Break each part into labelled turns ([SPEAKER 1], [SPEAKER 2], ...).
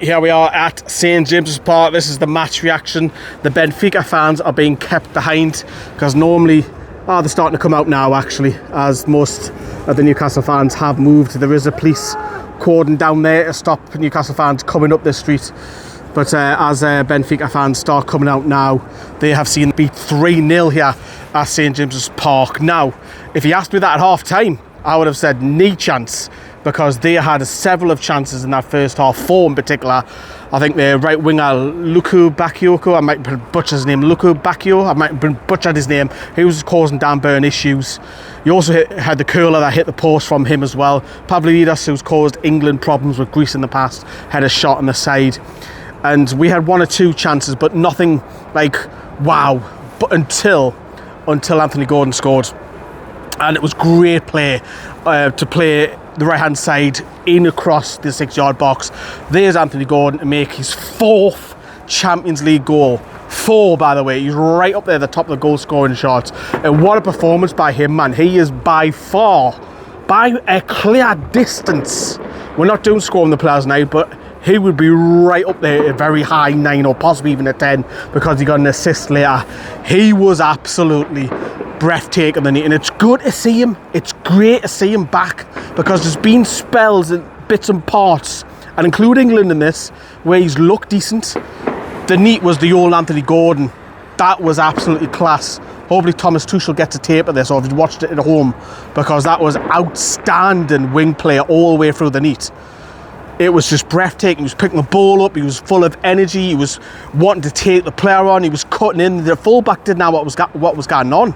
[SPEAKER 1] Here we are at St James's Park. This is the match reaction. The Benfica fans are being kept behind because normally, they're starting to come out now actually, as most of the Newcastle fans have moved. There is a police cordon down there to stop Newcastle fans coming up the street. But as Benfica fans start coming out now, they have seen beat 3-0 here at St James's Park. Now, if you asked me that at half time, I would have said no chance, because they had several of chances in that first half. 4 in particular. I think the right winger Luku Bakayoko, I might butcher his name, Luku Bakio, I might butchered his name. He was causing Dan Burn issues. You also had the curler that hit the post from him as well. Pavlidis, who's caused England problems with Greece in the past, had a shot on the side. And we had 1 or 2 chances, but nothing like wow. But until Anthony Gordon scored. And it was great play to play the right hand side in across the 6-yard box. There's Anthony Gordon to make his 4th Champions League goal. 4, by the way. He's right up there at the top of the goal scoring charts. And what a performance by him, man. He is by far, by a clear distance, we're not doing scoring the players now, but he would be right up there at a very high 9 or possibly even a 10, because he got an assist later. He was absolutely breathtaking, and it's good to see him. It's great to see him back, because there's been spells and bits and parts, and include England in this, where he's looked decent. The neat was the old Anthony Gordon. That was absolutely class. Hopefully Thomas Tuchel gets a tape of this, or if you watched it at home, because that was outstanding wing play all the way through the neat. It was just breathtaking. He was picking the ball up. He was full of energy. He was wanting to take the player on. He was cutting in. The fullback didn't know what was going on.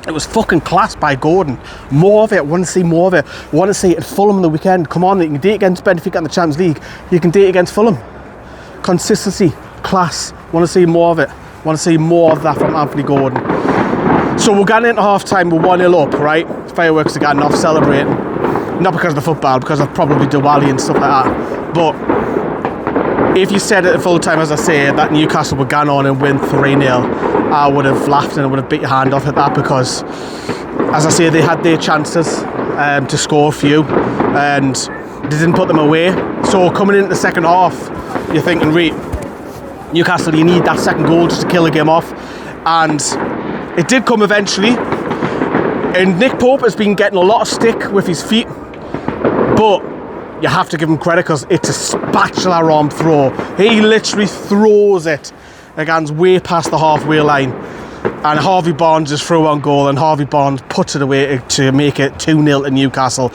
[SPEAKER 1] It was fucking class by Gordon. More of it. I want to see more of it. I want to see it at Fulham on the weekend. Come on, you can do it against Benfica in the Champions League. You can do it against Fulham. Consistency, class. I want to see more of it. I want to see more of that from Anthony Gordon. So we're getting into half time. We're 1-0 up, right? Fireworks are getting off, celebrating. Not because of the football, because of probably Diwali and stuff like that. But if you said at full time, as I say, that Newcastle would go on and win 3-0, I would have laughed and I would have beat your hand off at that, because, as I say, they had their chances to score a few and they didn't put them away. So coming into the second half, you're thinking, Newcastle, you need that second goal just to kill the game off. And it did come eventually. And Nick Pope has been getting a lot of stick with his feet, but you have to give him credit, because it's a spatula arm throw. He literally throws it against way past the halfway line, and Harvey Barnes is through on goal, and Harvey Barnes puts it away to make it 2-0 to Newcastle.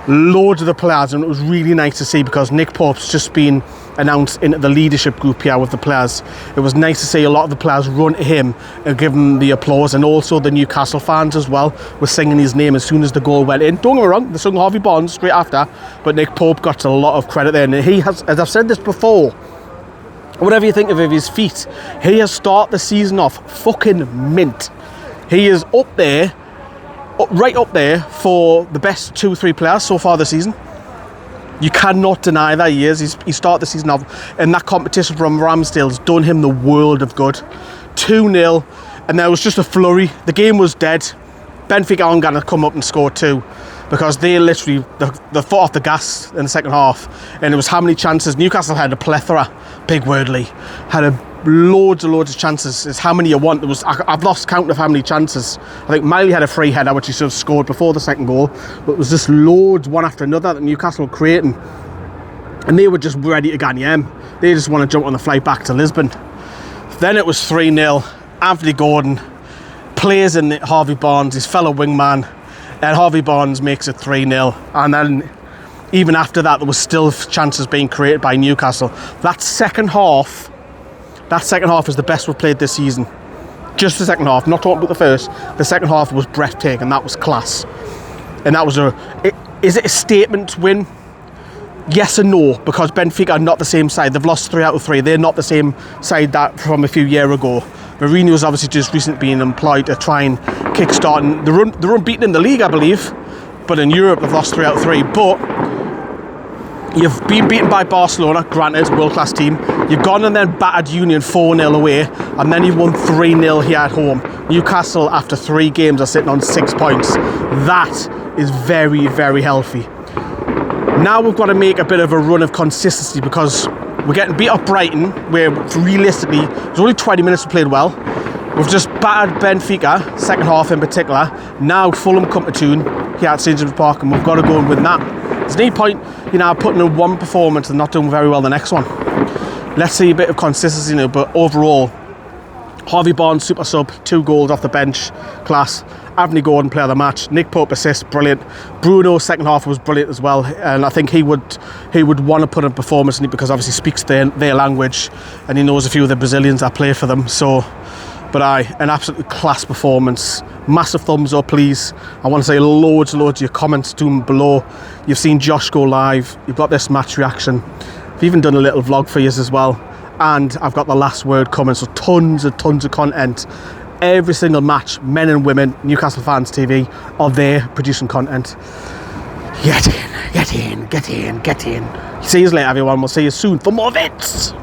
[SPEAKER 1] Loads of the players, and it was really nice to see, because Nick Pope's just been announced into the leadership group here with the players. It was nice to see a lot of the players run to him and give him the applause, and also the Newcastle fans as well were singing his name as soon as the goal went in. Don't get me wrong, they sung Harvey Barnes straight after, but Nick Pope got a lot of credit there, and he has, as I've said this before, whatever you think of his feet, he has started the season off fucking mint. He is up there, right up there for the best 2-3 players so far this season. You cannot deny that he is. He started the season off, and that competition from Ramsdale's done him the world of good. 2-0, and there was just a flurry. The game was dead. Benfica aren't going to come up and score 2, because they literally, the foot off the gas in the second half, and it was how many chances. Newcastle had a plethora, big wordly, had loads of chances. It's how many you want. I've lost count of how many chances. I think Miley had a free header which he should have scored before the second goal, but it was just loads one after another that Newcastle were creating, and they were just ready to go him. They just want to jump on the flight back to Lisbon. Then it was 3-0. Anthony Gordon plays in Harvey Barnes, his fellow wingman, and Harvey Barnes makes it 3-0. And then even after that, there was still chances being created by Newcastle. That second half is the best we've played this season. Just the second half, not talking about the first. The second half was breathtaking. That was class. And that was is it a statement win? Yes and no, because Benfica are not the same side. They've lost 3 out of 3. They're not the same side that from a few years ago. Mourinho has obviously just recently been employed to try and kickstart the run. They're unbeaten in the league, I believe, but in Europe they've lost 3 out of 3. But you've been beaten by Barcelona, granted, world-class team. You've gone and then battered Union 4-0 away, and then you've won 3-0 here at home. Newcastle, after 3 games, are sitting on 6 points. That is very, very healthy. Now we've got to make a bit of a run of consistency, because We're getting beat up Brighton, where realistically, there's only 20 minutes we played well. We've just battered Benfica, second half in particular. Now Fulham come to tune here at St James's Park, and we've got to go and win that. There's no point, putting in one performance and not doing very well the next one. Let's see a bit of consistency, but overall, Harvey Barnes, super sub, 2 goals off the bench, class. Anthony Gordon, player of the match. Nick Pope assist, brilliant. Bruno, second half was brilliant as well, and I think he would want to put a performance in it because obviously speaks their language, and he knows a few of the Brazilians that play for them. So, but an absolutely class performance. Massive thumbs up, please. I want to say loads of your comments down below. You've seen Josh go live. You've got this match reaction. I've even done a little vlog for you as well, and I've got the last word coming. So tons of content. Every single match, men and women, Newcastle Fans TV are there producing content. Get in. See you later, everyone. We'll see you soon for more vids.